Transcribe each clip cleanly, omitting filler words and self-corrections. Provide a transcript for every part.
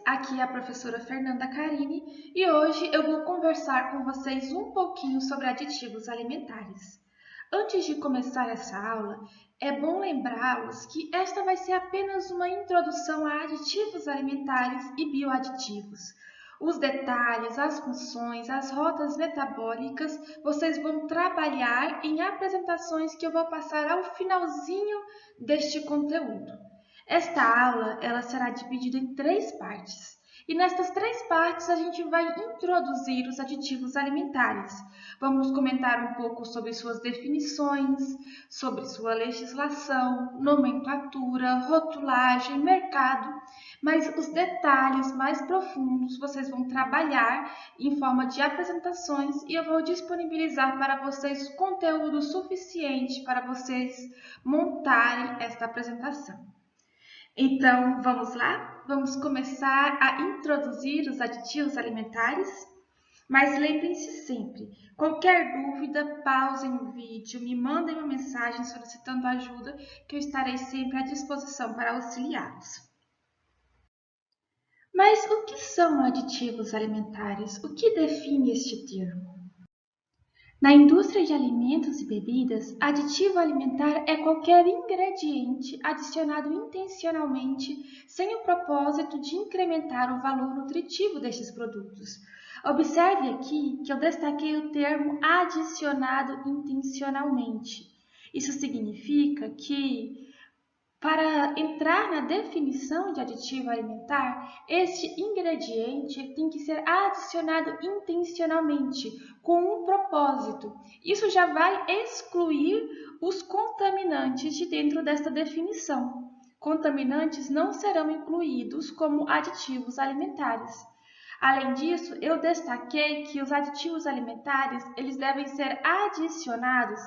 Aqui é a professora Fernanda Carini e hoje eu vou conversar com vocês um pouquinho sobre aditivos alimentares. Antes de começar essa aula, é bom lembrá-los que esta vai ser apenas uma introdução a aditivos alimentares e bioaditivos. Os detalhes, as funções, as rotas metabólicas, vocês vão trabalhar em apresentações que eu vou passar ao finalzinho deste conteúdo. Esta aula ela será dividida em 3 partes. E nestas 3 partes a gente vai introduzir os aditivos alimentares. Vamos comentar um pouco sobre suas definições, sobre sua legislação, nomenclatura, rotulagem, mercado, mas os detalhes mais profundos vocês vão trabalhar em forma de apresentações e eu vou disponibilizar para vocês conteúdo suficiente para vocês montarem esta apresentação. Então, vamos lá? Vamos começar a introduzir os aditivos alimentares? Mas lembrem-se sempre, qualquer dúvida, pausem o vídeo, me mandem uma mensagem solicitando ajuda, que eu estarei sempre à disposição para auxiliá-los. Mas o que são aditivos alimentares? O que define este termo? Na indústria de alimentos e bebidas, aditivo alimentar é qualquer ingrediente adicionado intencionalmente sem o propósito de incrementar o valor nutritivo destes produtos. Observe aqui que eu destaquei o termo adicionado intencionalmente. Isso significa que, para entrar na definição de aditivo alimentar, este ingrediente tem que ser adicionado intencionalmente, com um propósito. Isso já vai excluir os contaminantes de dentro desta definição. Contaminantes não serão incluídos como aditivos alimentares. Além disso, eu destaquei que os aditivos alimentares eles devem ser adicionados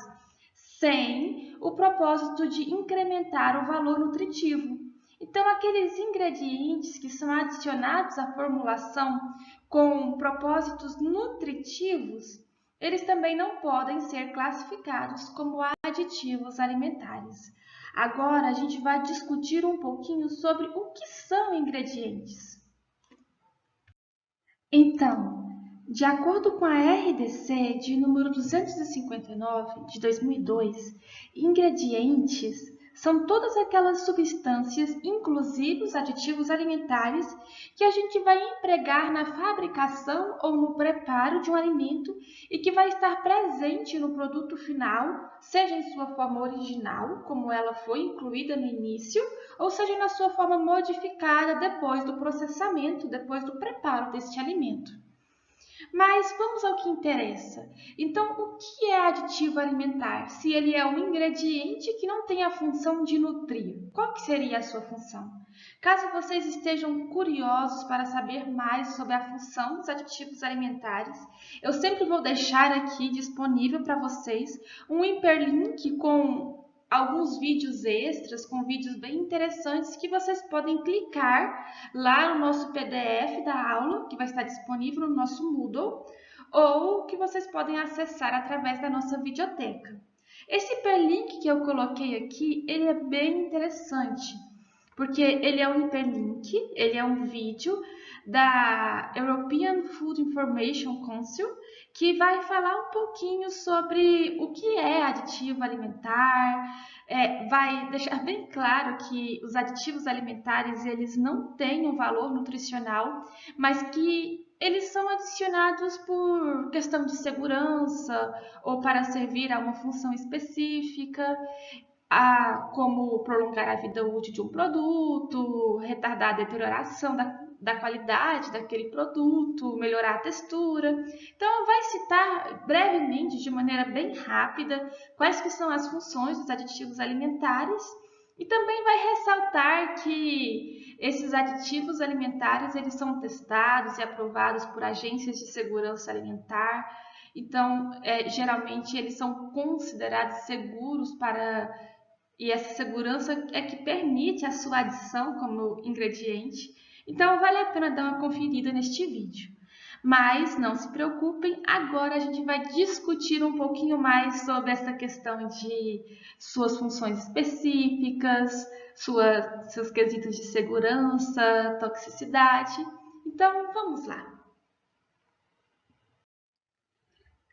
sem o propósito de incrementar o valor nutritivo. Então, aqueles ingredientes que são adicionados à formulação com propósitos nutritivos, eles também não podem ser classificados como aditivos alimentares. Agora, a gente vai discutir um pouquinho sobre o que são ingredientes. Então, de acordo com a RDC de número 259 de 2002, ingredientes são todas aquelas substâncias, inclusive os aditivos alimentares, que a gente vai empregar na fabricação ou no preparo de um alimento e que vai estar presente no produto final, seja em sua forma original, como ela foi incluída no início, ou seja na sua forma modificada depois do processamento, depois do preparo deste alimento. Mas vamos ao que interessa. Então, o que é aditivo alimentar? Se ele é um ingrediente que não tem a função de nutrir, qual que seria a sua função? Caso vocês estejam curiosos para saber mais sobre a função dos aditivos alimentares, eu sempre vou deixar aqui disponível para vocês um hiperlink com alguns vídeos extras, com vídeos bem interessantes que vocês podem clicar lá no nosso PDF da aula, que vai estar disponível no nosso Moodle, ou que vocês podem acessar através da nossa videoteca. Esse hiperlink que eu coloquei aqui, ele é bem interessante, porque ele é um hiperlink, ele é um vídeo da European Food Information Council, que vai falar um pouquinho sobre o que é aditivo alimentar, vai deixar bem claro que os aditivos alimentares eles não têm um valor nutricional, mas que eles são adicionados por questão de segurança ou para servir a uma função específica, como prolongar a vida útil de um produto, retardar a deterioração da qualidade daquele produto, melhorar a textura. Então, vai citar brevemente, de maneira bem rápida, quais que são as funções dos aditivos alimentares e também vai ressaltar que esses aditivos alimentares eles são testados e aprovados por agências de segurança alimentar. Então, geralmente, eles são considerados seguros e essa segurança é que permite a sua adição como ingrediente. Então, vale a pena dar uma conferida neste vídeo. Mas não se preocupem, agora a gente vai discutir um pouquinho mais sobre essa questão de suas funções específicas, seus quesitos de segurança, toxicidade. Então, vamos lá.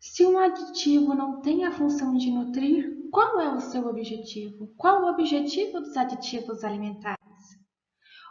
Se um aditivo não tem a função de nutrir, qual é o seu objetivo? Qual o objetivo dos aditivos alimentares?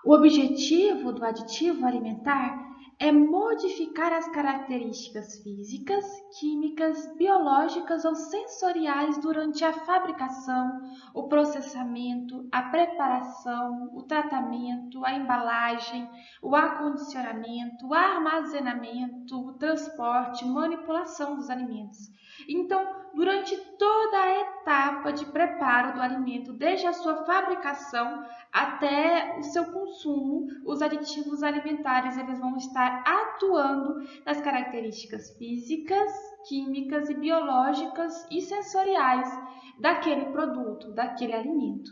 O objetivo do aditivo alimentar é modificar as características físicas, químicas, biológicas ou sensoriais durante a fabricação, o processamento, a preparação, o tratamento, a embalagem, o acondicionamento, o armazenamento, o transporte, manipulação dos alimentos. Então, durante toda a etapa de preparo do alimento, desde a sua fabricação até o seu consumo, os aditivos alimentares eles vão estar atuando nas características físicas, químicas e biológicas e sensoriais daquele produto, daquele alimento.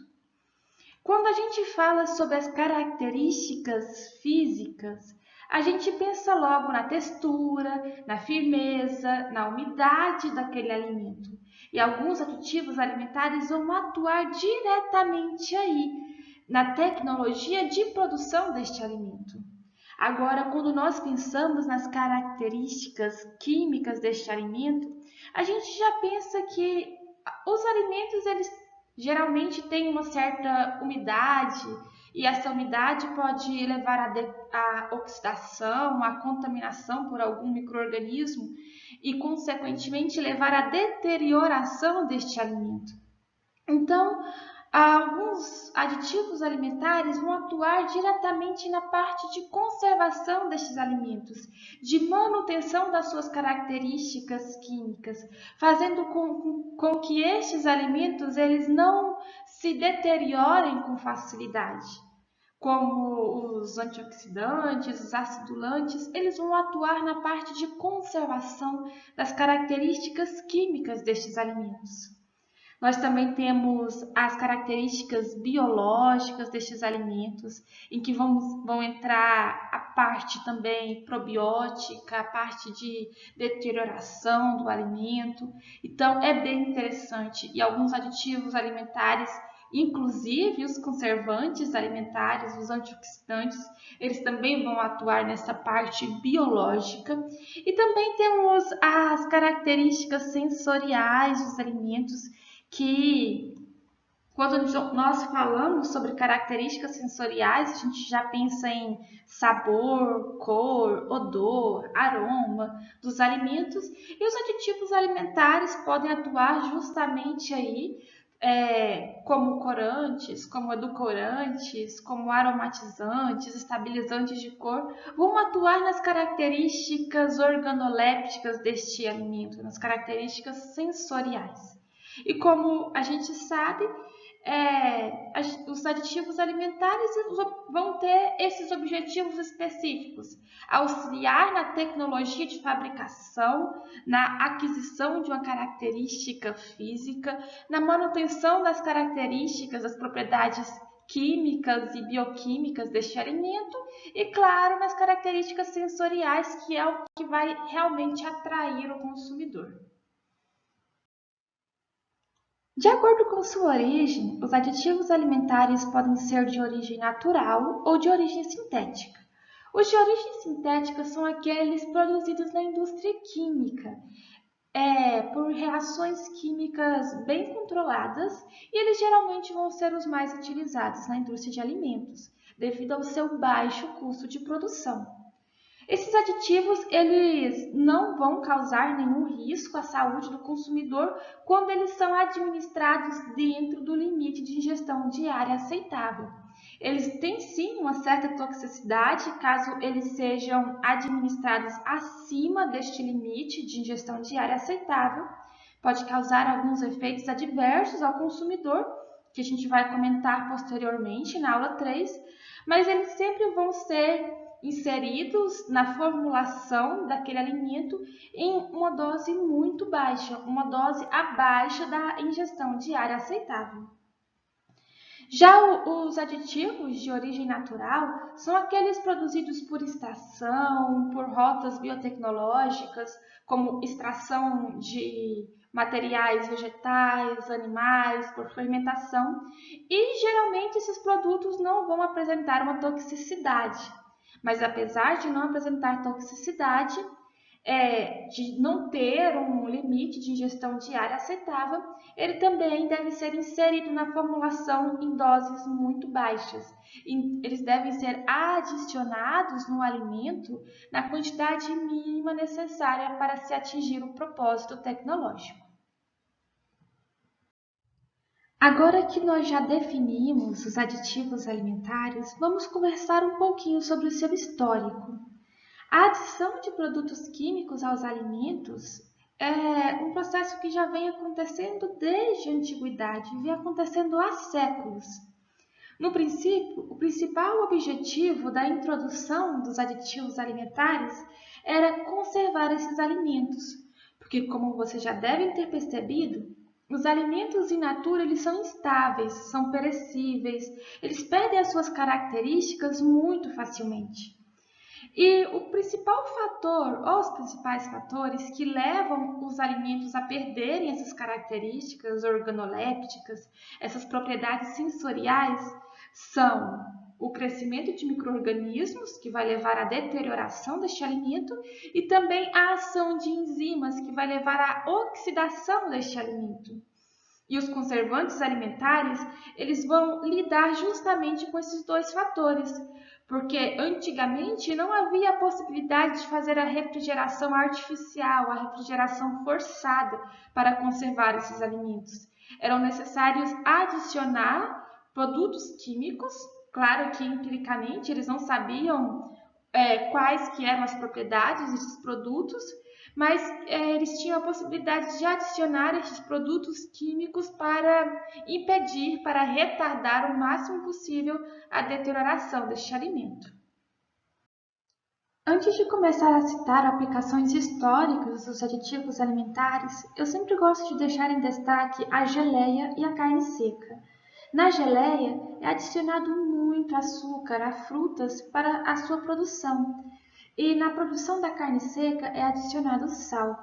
Quando a gente fala sobre as características físicas, a gente pensa logo na textura, na firmeza, na umidade daquele alimento. E alguns aditivos alimentares vão atuar diretamente aí, na tecnologia de produção deste alimento. Agora, quando nós pensamos nas características químicas deste alimento, a gente já pensa que os alimentos eles geralmente têm uma certa umidade e essa umidade pode levar à oxidação, à contaminação por algum micro-organismo e, consequentemente, levar à deterioração deste alimento. Então, alguns aditivos alimentares vão atuar diretamente na parte de conservação destes alimentos, de manutenção das suas características químicas, fazendo com que estes alimentos eles não se deteriorem com facilidade. Como os antioxidantes, os acidulantes, eles vão atuar na parte de conservação das características químicas destes alimentos. Nós também temos as características biológicas destes alimentos, em que vão entrar a parte também probiótica, a parte de deterioração do alimento. Então, é bem interessante. E alguns aditivos alimentares, inclusive os conservantes alimentares, os antioxidantes, eles também vão atuar nessa parte biológica. E também temos as características sensoriais dos alimentos, que quando nós falamos sobre características sensoriais, a gente já pensa em sabor, cor, odor, aroma dos alimentos, e os aditivos alimentares podem atuar justamente aí como corantes, como edulcorantes, como aromatizantes, estabilizantes de cor, vão atuar nas características organolépticas deste alimento, nas características sensoriais. E como a gente sabe, os aditivos alimentares vão ter esses objetivos específicos: auxiliar na tecnologia de fabricação, na aquisição de uma característica física, na manutenção das características, das propriedades químicas e bioquímicas deste alimento e, claro, nas características sensoriais, que é o que vai realmente atrair o consumidor. De acordo com sua origem, os aditivos alimentares podem ser de origem natural ou de origem sintética. Os de origem sintética são aqueles produzidos na indústria química, por reações químicas bem controladas, e eles geralmente vão ser os mais utilizados na indústria de alimentos, devido ao seu baixo custo de produção. Esses aditivos eles não vão causar nenhum risco à saúde do consumidor quando eles são administrados dentro do limite de ingestão diária aceitável. Eles têm sim uma certa toxicidade caso eles sejam administrados acima deste limite de ingestão diária aceitável. Pode causar alguns efeitos adversos ao consumidor, que a gente vai comentar posteriormente na aula 3, mas eles sempre vão ser inseridos na formulação daquele alimento em uma dose muito baixa, uma dose abaixo da ingestão diária aceitável. Já os aditivos de origem natural são aqueles produzidos por extração, por rotas biotecnológicas, como extração de materiais vegetais, animais, por fermentação, e geralmente esses produtos não vão apresentar uma toxicidade. Mas apesar de não apresentar toxicidade, de não ter um limite de ingestão diária aceitável, ele também deve ser inserido na formulação em doses muito baixas. Eles devem ser adicionados no alimento na quantidade mínima necessária para se atingir o propósito tecnológico. Agora que nós já definimos os aditivos alimentares, vamos conversar um pouquinho sobre o seu histórico. A adição de produtos químicos aos alimentos é um processo que já vem acontecendo desde a antiguidade, vem acontecendo há séculos. No princípio, o principal objetivo da introdução dos aditivos alimentares era conservar esses alimentos, porque, como vocês já devem ter percebido, os alimentos in natura eles são instáveis, são perecíveis, eles perdem as suas características muito facilmente. E o principal fator, ou os principais fatores que levam os alimentos a perderem essas características organolépticas, essas propriedades sensoriais, são o crescimento de micro-organismos, que vai levar à deterioração deste alimento, e também a ação de enzimas, que vai levar à oxidação deste alimento. E os conservantes alimentares, eles vão lidar justamente com esses dois fatores, porque antigamente não havia a possibilidade de fazer a refrigeração artificial, a refrigeração forçada para conservar esses alimentos. Eram necessários adicionar produtos químicos, claro que empiricamente eles não sabiam quais que eram as propriedades desses produtos, mas eles tinham a possibilidade de adicionar esses produtos químicos para impedir, para retardar o máximo possível a deterioração deste alimento. Antes de começar a citar aplicações históricas dos aditivos alimentares, eu sempre gosto de deixar em destaque a geleia e a carne seca. Na geleia é adicionado muito açúcar a frutas para a sua produção, e na produção da carne seca é adicionado sal.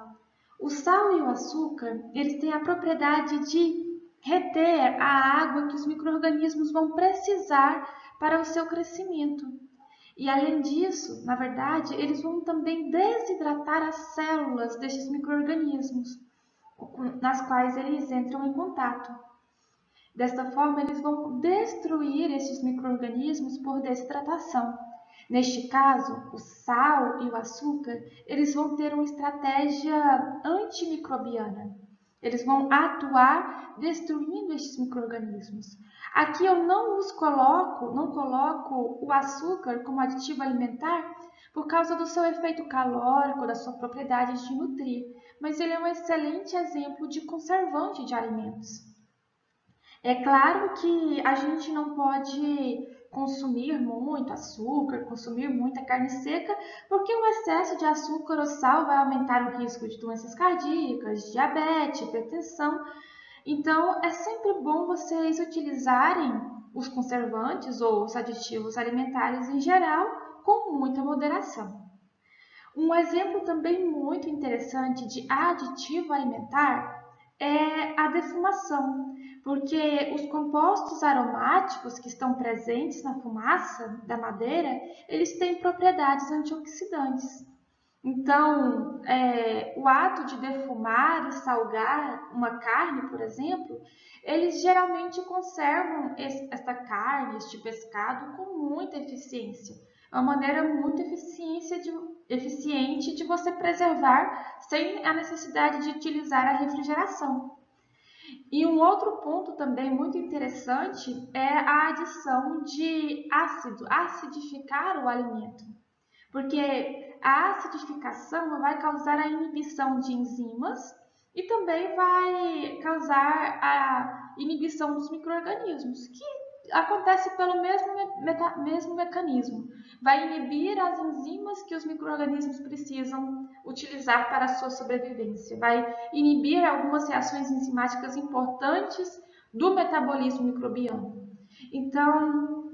O sal e o açúcar, eles têm a propriedade de reter a água que os micro-organismos vão precisar para o seu crescimento. E além disso, na verdade, eles vão também desidratar as células destes micro-organismos, nas quais eles entram em contato. Desta forma, eles vão destruir esses micro-organismos por desidratação. Neste caso, o sal e o açúcar, eles vão ter uma estratégia antimicrobiana. Eles vão atuar destruindo estes micro-organismos. Aqui eu não coloco o açúcar como aditivo alimentar por causa do seu efeito calórico, da sua propriedade de nutrir, mas ele é um excelente exemplo de conservante de alimentos. É claro que a gente não pode consumir muito açúcar, consumir muita carne seca, porque o excesso de açúcar ou sal vai aumentar o risco de doenças cardíacas, diabetes, hipertensão. Então, é sempre bom vocês utilizarem os conservantes ou os aditivos alimentares em geral com muita moderação. Um exemplo também muito interessante de aditivo alimentar é a defumação, porque os compostos aromáticos que estão presentes na fumaça da madeira, eles têm propriedades antioxidantes. Então, o ato de defumar e salgar uma carne, por exemplo, eles geralmente conservam esta carne, este pescado, com muita eficiência. É uma maneira muito eficiente de você preservar sem a necessidade de utilizar a refrigeração. E um outro ponto também muito interessante é a adição de ácido, acidificar o alimento. Porque a acidificação vai causar a inibição de enzimas e também vai causar a inibição dos micro-organismos, que acontece pelo mesmo mecanismo. Vai inibir as enzimas que os micro-organismos precisam utilizar para a sua sobrevivência. Vai inibir algumas reações enzimáticas importantes do metabolismo microbiano. Então,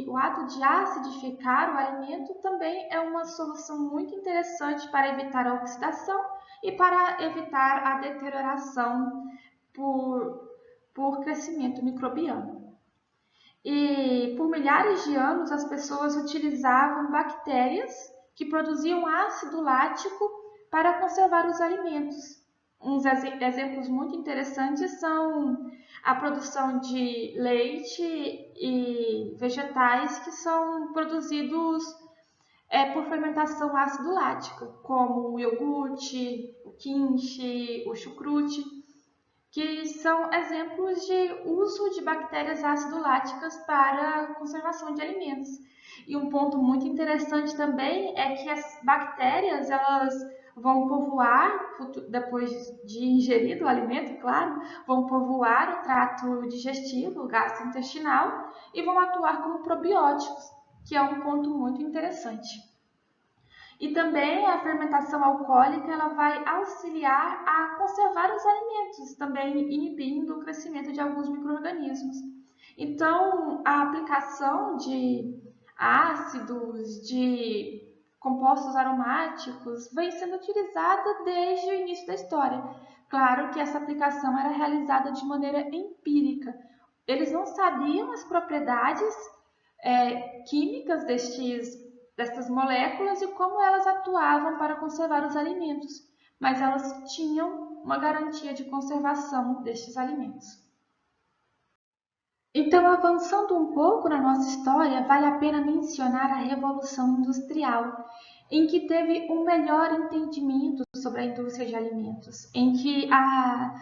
o ato de acidificar o alimento também é uma solução muito interessante para evitar a oxidação e para evitar a deterioração por crescimento microbiano. E por milhares de anos as pessoas utilizavam bactérias que produziam ácido lático para conservar os alimentos. Uns exemplos muito interessantes são a produção de leite e vegetais que são produzidos por fermentação ácido lática, como o iogurte, o quinche, o chucrute, que são exemplos de uso de bactérias ácido-láticas para a conservação de alimentos. E um ponto muito interessante também é que as bactérias elas vão povoar, depois de ingerido o alimento, claro, vão povoar o trato digestivo, o gastrointestinal, e vão atuar como probióticos, que é um ponto muito interessante. E também a fermentação alcoólica ela vai auxiliar a conservar os alimentos, também inibindo o crescimento de alguns micro-organismos. Então, a aplicação de ácidos, de compostos aromáticos, vem sendo utilizada desde o início da história. Claro que essa aplicação era realizada de maneira empírica. Eles não sabiam as propriedades químicas dessas moléculas e como elas atuavam para conservar os alimentos, mas elas tinham uma garantia de conservação destes alimentos. Então, avançando um pouco na nossa história, vale a pena mencionar a Revolução Industrial, em que teve um melhor entendimento sobre a indústria de alimentos, em que a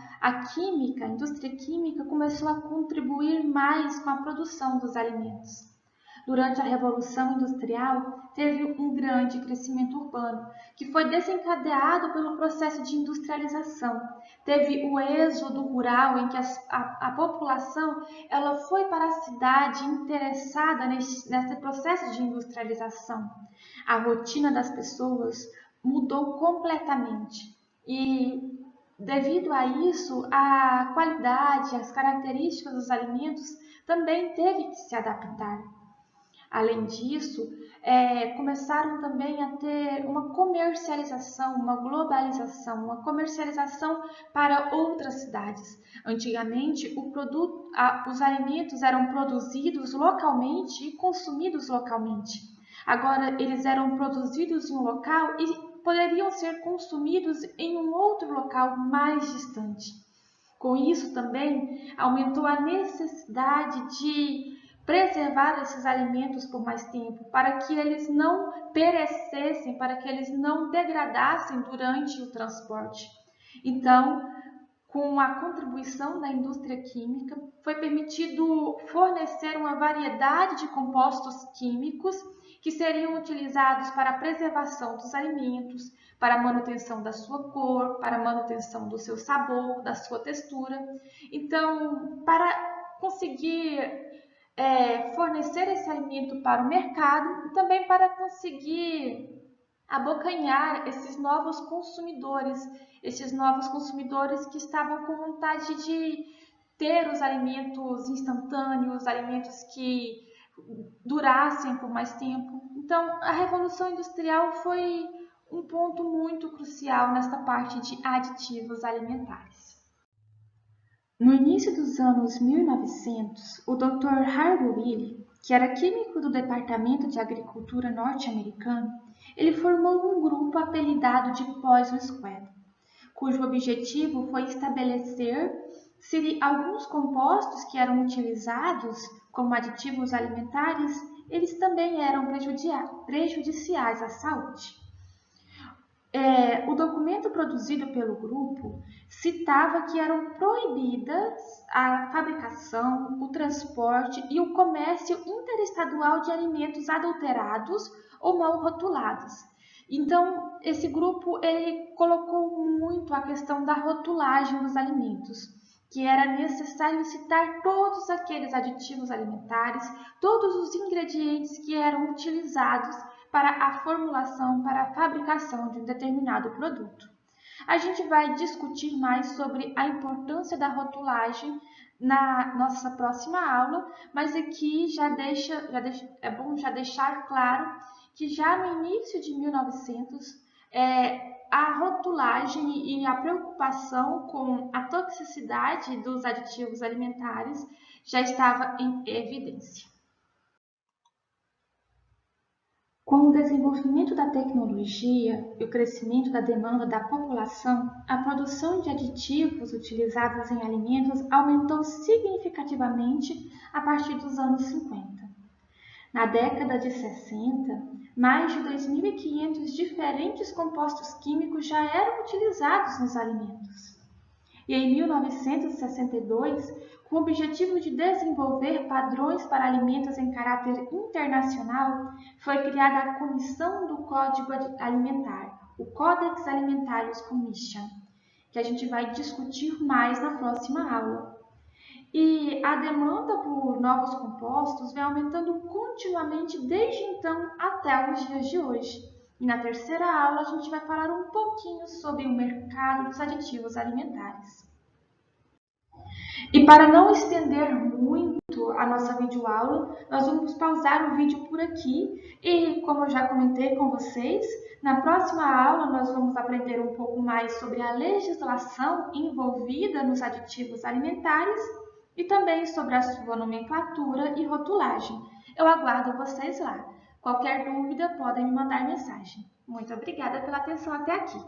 indústria química começou a contribuir mais com a produção dos alimentos. Durante a Revolução Industrial, teve um grande crescimento urbano, que foi desencadeado pelo processo de industrialização. Teve o êxodo rural, em que a população ela foi para a cidade interessada nesse processo de industrialização. A rotina das pessoas mudou completamente e, devido a isso, a qualidade, as características dos alimentos também teve que se adaptar. Além disso, começaram também a ter uma comercialização, uma globalização, uma comercialização para outras cidades. Antigamente, os alimentos eram produzidos localmente e consumidos localmente. Agora, eles eram produzidos em um local e poderiam ser consumidos em um outro local mais distante. Com isso, também aumentou a necessidade de preservar esses alimentos por mais tempo, para que eles não perecessem, para que eles não degradassem durante o transporte. Então, com a contribuição da indústria química, foi permitido fornecer uma variedade de compostos químicos que seriam utilizados para a preservação dos alimentos, para a manutenção da sua cor, para a manutenção do seu sabor, da sua textura. Então, para conseguir fornecer esse alimento para o mercado e também para conseguir abocanhar esses novos consumidores que estavam com vontade de ter os alimentos instantâneos, alimentos que durassem por mais tempo. Então, a Revolução Industrial foi um ponto muito crucial nesta parte de aditivos alimentares. No início dos anos 1900, o Dr. Harvey Wiley, que era químico do Departamento de Agricultura norte-americano, ele formou um grupo apelidado de Poison Squad, cujo objetivo foi estabelecer se alguns compostos que eram utilizados como aditivos alimentares, eles também eram prejudiciais à saúde. O documento produzido pelo grupo citava que eram proibidas a fabricação, o transporte e o comércio interestadual de alimentos adulterados ou mal rotulados. Então, esse grupo ele colocou muito a questão da rotulagem dos alimentos, que era necessário citar todos aqueles aditivos alimentares, todos os ingredientes que eram utilizados para a formulação, para a fabricação de um determinado produto. A gente vai discutir mais sobre a importância da rotulagem na nossa próxima aula, mas aqui é bom já deixar claro que já no início de 1900, a rotulagem e a preocupação com a toxicidade dos aditivos alimentares já estava em evidência. Com o desenvolvimento da tecnologia e o crescimento da demanda da população, a produção de aditivos utilizados em alimentos aumentou significativamente a partir dos anos 50. Na década de 60, mais de 2.500 diferentes compostos químicos já eram utilizados nos alimentos. E em 1962, com o objetivo de desenvolver padrões para alimentos em caráter internacional, foi criada a Comissão do Código Alimentar, o Codex Alimentarius Commission, que a gente vai discutir mais na próxima aula. E a demanda por novos compostos vem aumentando continuamente desde então até os dias de hoje. E na terceira aula a gente vai falar um pouquinho sobre o mercado dos aditivos alimentares. E para não estender muito a nossa videoaula, nós vamos pausar o vídeo por aqui e, como eu já comentei com vocês, na próxima aula nós vamos aprender um pouco mais sobre a legislação envolvida nos aditivos alimentares e também sobre a sua nomenclatura e rotulagem. Eu aguardo vocês lá. Qualquer dúvida, podem me mandar mensagem. Muito obrigada pela atenção até aqui.